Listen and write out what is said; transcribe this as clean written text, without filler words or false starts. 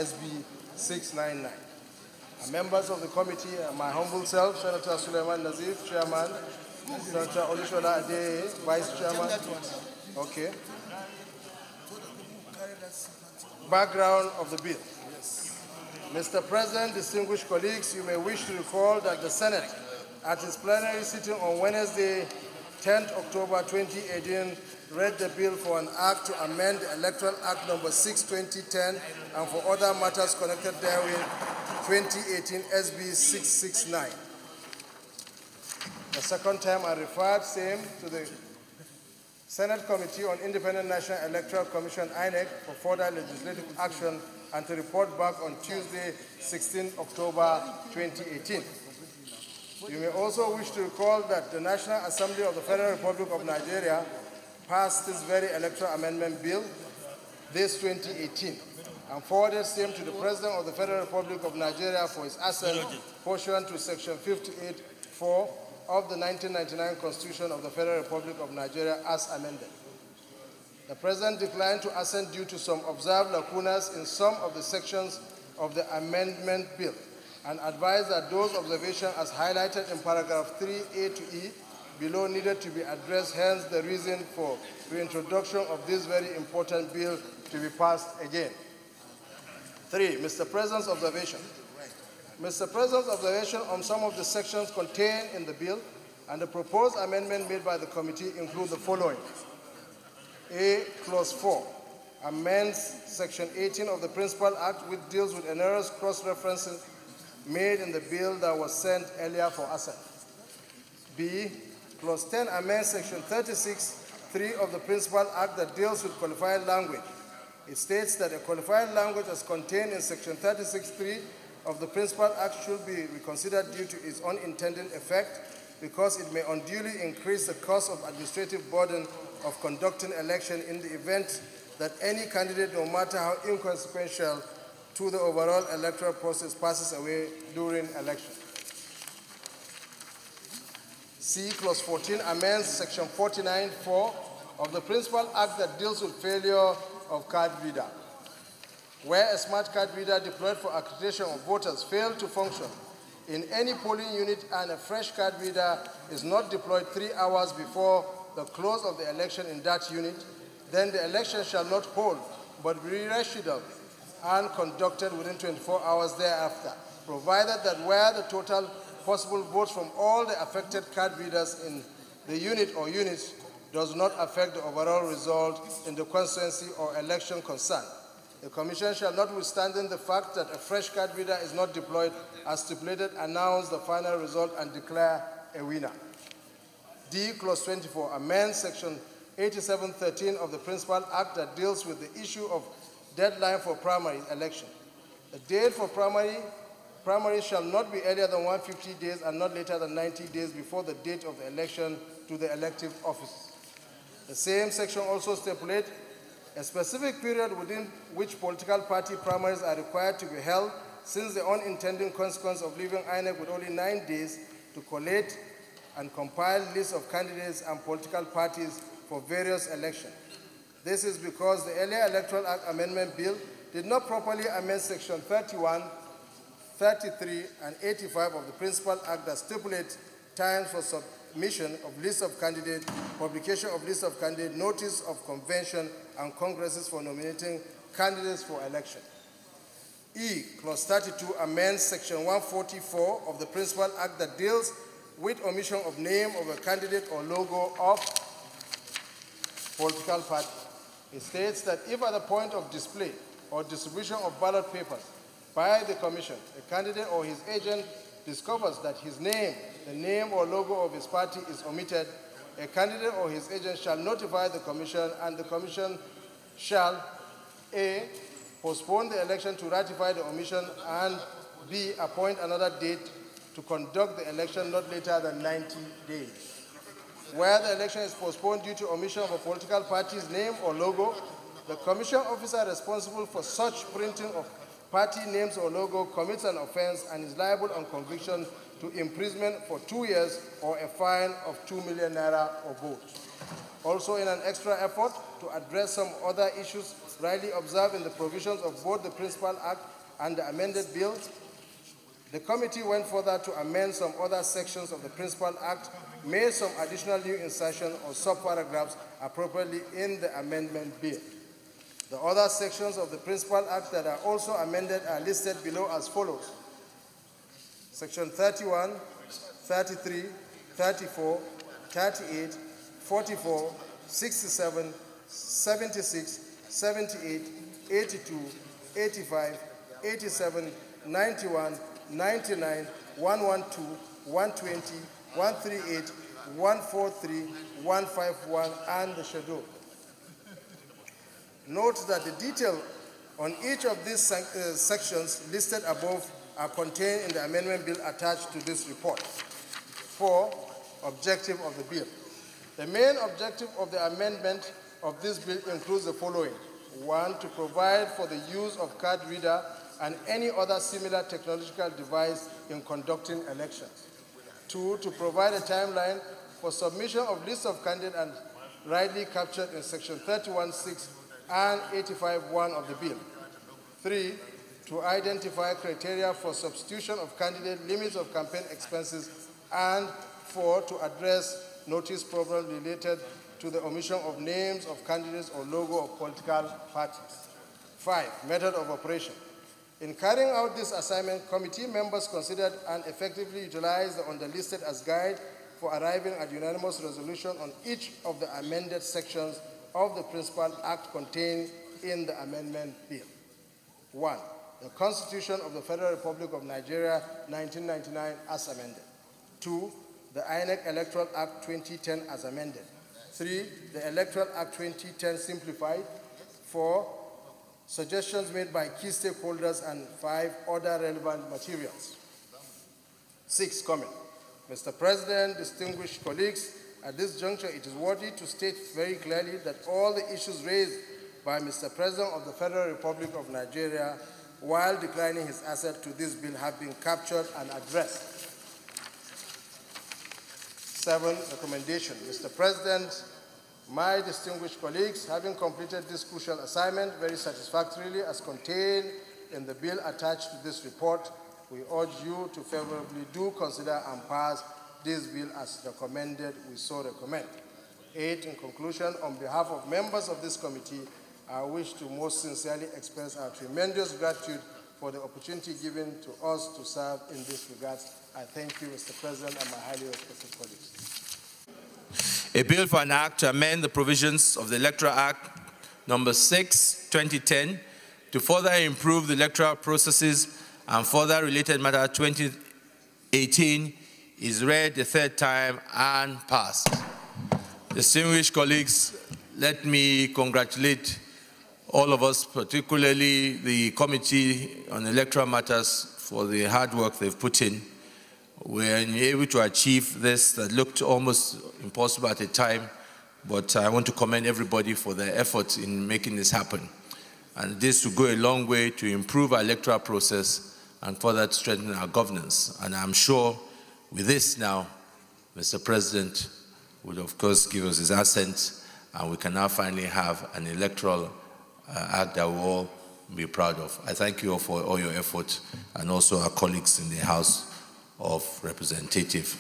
SB 699. Members of the committee, my humble self, Senator Suleiman Nazif, Chairman, Senator Olushola Adeye, Vice Chairman. Okay. Background of the bill. Mr. President, distinguished colleagues, you may wish to recall that the Senate, at its plenary sitting on Wednesday, 10th October 2018, read the bill for an act to amend the Electoral Act number 6/2010 and for other matters connected therewith, 2018 SB 669. The second time I referred same to the Senate Committee on Independent National Electoral Commission, INEC, for further legislative action and to report back on Tuesday, 16 October 2018. You may also wish to recall that the National Assembly of the Federal Republic of Nigeria passed this very electoral amendment bill this 2018 and forwarded same to the President of the Federal Republic of Nigeria for his assent pursuant to Section 58(4) of the 1999 Constitution of the Federal Republic of Nigeria as amended. The President declined to assent due to some observed lacunas in some of the sections of the amendment bill and advised that those observations as highlighted in paragraph 3A to E below needed to be addressed, hence the reason for the introduction of this very important bill to be passed again. 3. Mr. President's observation. Mr. President's observation on some of the sections contained in the bill and the proposed amendment made by the committee include the following. A. Clause 4 amends Section 18 of the Principal Act, which deals with erroneous cross-references made in the bill that was sent earlier for assent. B. Clause 10 amends Section 36(3) of the Principal Act that deals with qualified language. It states that a qualified language as contained in Section 36(3) of the Principal Act should be reconsidered due to its unintended effect because it may unduly increase the cost of administrative burden of conducting election in the event that any candidate, no matter how inconsequential to the overall electoral process, passes away during election. C. Clause 14 amends Section 49(4) of the Principal Act that deals with failure of card reader. Where a smart card reader deployed for accreditation of voters failed to function in any polling unit and a fresh card reader is not deployed 3 hours before the close of the election in that unit, then the election shall not hold, but be rescheduled and conducted within 24 hours thereafter, provided that where the total possible votes from all the affected card readers in the unit or units does not affect the overall result in the constituency or election concerned. The Commission shall, notwithstanding the fact that a fresh card reader is not deployed as stipulated, announce the final result and declare a winner. D. Clause 24 amends Section 87(13) of the Principal Act that deals with the issue of deadline for primary election. The date for primary shall not be earlier than 150 days and not later than 90 days before the date of the election to the elective office. The same section also stipulates a specific period within which political party primaries are required to be held, since the unintended consequence of leaving INEC with only 9 days to collate and compile lists of candidates and political parties for various elections. This is because the earlier Electoral Act Amendment Bill did not properly amend Section 31, 33, and 85 of the Principal Act that stipulates times for submission of lists of candidates, publication of lists of candidates, notice of convention and congresses for nominating candidates for election. E. Clause 32 amends Section 144 of the Principal Act that deals with omission of name of a candidate or logo of political party. It states that if at the point of display or distribution of ballot papers by the Commission, a candidate or his agent discovers that his name, the name or logo of his party is omitted, a candidate or his agent shall notify the Commission, and the Commission shall A. postpone the election to ratify the omission, and B. appoint another date to conduct the election not later than 90 days. Where the election is postponed due to omission of a political party's name or logo, the Commission officer responsible for such printing of party names or logo commits an offense and is liable on conviction to imprisonment for 2 years or a fine of 2 million naira or both. Also, in an extra effort to address some other issues rightly observed in the provisions of both the Principal Act and the amended bill. The committee went further to amend some other sections of the Principal Act, made some additional new insertions or subparagraphs appropriately in the amendment bill. The other sections of the Principal Act that are also amended are listed below as follows. Section 31, 33, 34, 38, 44, 67, 76, 78, 82, 85, 87, 91, 99, 112, 120, 138, 143, 151, and the schedule. Note that the detail on each of these sections listed above are contained in the amendment bill attached to this report. 4. Objective of the bill. The main objective of the amendment of this bill includes the following. 1. To provide for the use of card reader and any other similar technological device in conducting elections. 2. To provide a timeline for submission of lists of candidates and rightly captured in Section 31(6) and 85(1) of the bill. 3. To identify criteria for substitution of candidate, limits of campaign expenses, and 4. To address notice problems related to the omission of names of candidates or logo of political parties. 5. Method of operation. In carrying out this assignment, committee members considered and effectively utilized the underlisted as guide for arriving at unanimous resolution on each of the amended sections of the Principal Act contained in the amendment bill. 1. The Constitution of the Federal Republic of Nigeria, 1999, as amended. 2. The INEC Electoral Act 2010 as amended. 3. The Electoral Act 2010 simplified. 4. Suggestions made by key stakeholders, and 5. Other relevant materials. 6. Comment. Mr. President, distinguished colleagues, at this juncture, it is worthy to state very clearly that all the issues raised by Mr. President of the Federal Republic of Nigeria while declining his assent to this bill have been captured and addressed. 7. Recommendation. Mr. President, my distinguished colleagues, having completed this crucial assignment very satisfactorily as contained in the bill attached to this report, we urge you to favorably do consider and pass this bill as recommended. We so recommend. 8. In conclusion, on behalf of members of this committee, I wish to most sincerely express our tremendous gratitude for the opportunity given to us to serve in this regard. I thank you, Mr. President, and my highly respected colleagues. A bill for an act to amend the provisions of the Electoral Act No. 6, 2010 to further improve the electoral processes and further related matter 2018 is read the third time and passed. Distinguished colleagues, let me congratulate all of us, particularly the Committee on Electoral Matters, for the hard work they've put in. We're able to achieve this that looked almost impossible at the time, but I want to commend everybody for their effort in making this happen. And this will go a long way to improve our electoral process and further strengthen our governance. And I'm sure with this now, Mr. President would of course give us his assent, and we can now finally have an electoral act that we'll all be proud of. I thank you all for all your effort, and also our colleagues in the House of Representatives.